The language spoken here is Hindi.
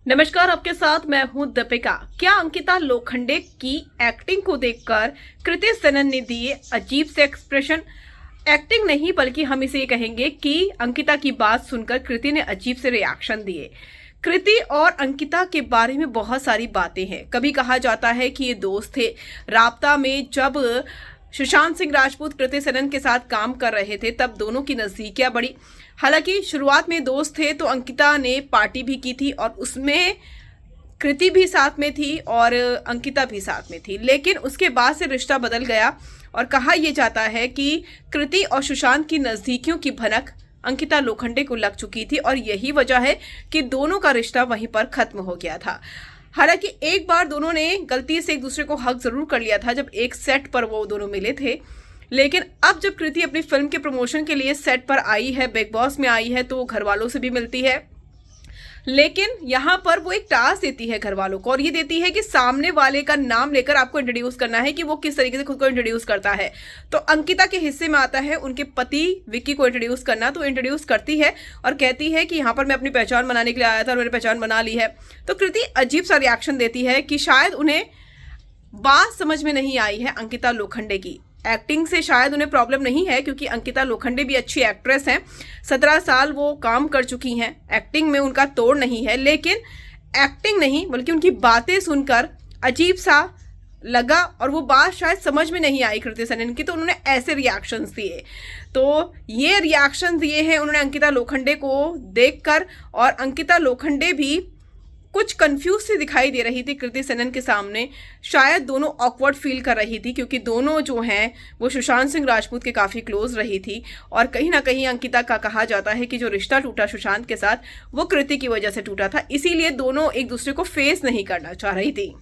नमस्कार, आपके साथ मैं हूं दीपिका। क्या अंकिता लोखंडे की एक्टिंग को देखकर कृति सेनन ने दिए अजीब से एक्सप्रेशन? एक्टिंग नहीं बल्कि हम इसे ये कहेंगे कि अंकिता की बात सुनकर कृति ने अजीब से रिएक्शन दिए। कृति और अंकिता के बारे में बहुत सारी बातें हैं। कभी कहा जाता है कि ये दोस्त थे। राब्ता में जब सुशांत सिंह राजपूत कृति सेनन के साथ काम कर रहे थे तब दोनों की नजदीकियां बढ़ी। हालांकि शुरुआत में दोस्त थे तो अंकिता ने पार्टी भी की थी और उसमें कृति भी साथ में थी और अंकिता भी साथ में थी, लेकिन उसके बाद से रिश्ता बदल गया और कहा यह जाता है कि कृति और सुशांत की नजदीकियों की भनक अंकिता लोखंडे को लग चुकी थी और यही वजह है कि दोनों का रिश्ता वहीं पर खत्म हो गया था। हालांकि एक बार दोनों ने गलती से एक दूसरे को हक जरूर कर लिया था जब एक सेट पर वो दोनों मिले थे, लेकिन अब जब कृति अपनी फिल्म के प्रमोशन के लिए सेट पर आई है, बिग बॉस में आई है, तो घर वालों से भी मिलती है, लेकिन यहाँ पर वो एक टास्क देती है घर वालों को और ये देती है कि सामने वाले का नाम लेकर आपको इंट्रोड्यूस करना है कि वो किस तरीके से खुद को इंट्रोड्यूस करता है। तो अंकिता के हिस्से में आता है उनके पति विक्की को इंट्रोड्यूस करना, तो इंट्रोड्यूस करती है और कहती है कि यहाँ पर मैं अपनी पहचान बनाने के लिए आया था और मैंने पहचान बना ली है। तो कृति अजीब सा रिएक्शन देती है कि शायद उन्हें बात समझ में नहीं आई है अंकिता लोखंडे की। एक्टिंग से शायद उन्हें प्रॉब्लम नहीं है क्योंकि अंकिता लोखंडे भी अच्छी एक्ट्रेस हैं, 17 साल वो काम कर चुकी हैं, एक्टिंग में उनका तोड़ नहीं है, लेकिन एक्टिंग नहीं बल्कि उनकी बातें सुनकर अजीब सा लगा और वो बात शायद समझ में नहीं आई कृति सेनन की, तो उन्होंने ऐसे रिएक्शंस दिए। तो ये रिएक्शन दिए हैं उन्होंने अंकिता लोखंडे को देखकर और अंकिता लोखंडे भी कुछ कंफ्यूज सी दिखाई दे रही थी कृति सेनन के सामने। शायद दोनों ऑकवर्ड फील कर रही थी क्योंकि दोनों जो हैं वो सुशांत सिंह राजपूत के काफ़ी क्लोज रही थी और कहीं ना कहीं अंकिता का कहा जाता है कि जो रिश्ता टूटा सुशांत के साथ वो कृति की वजह से टूटा था, इसीलिए दोनों एक दूसरे को फेस नहीं करना चाह रही थी।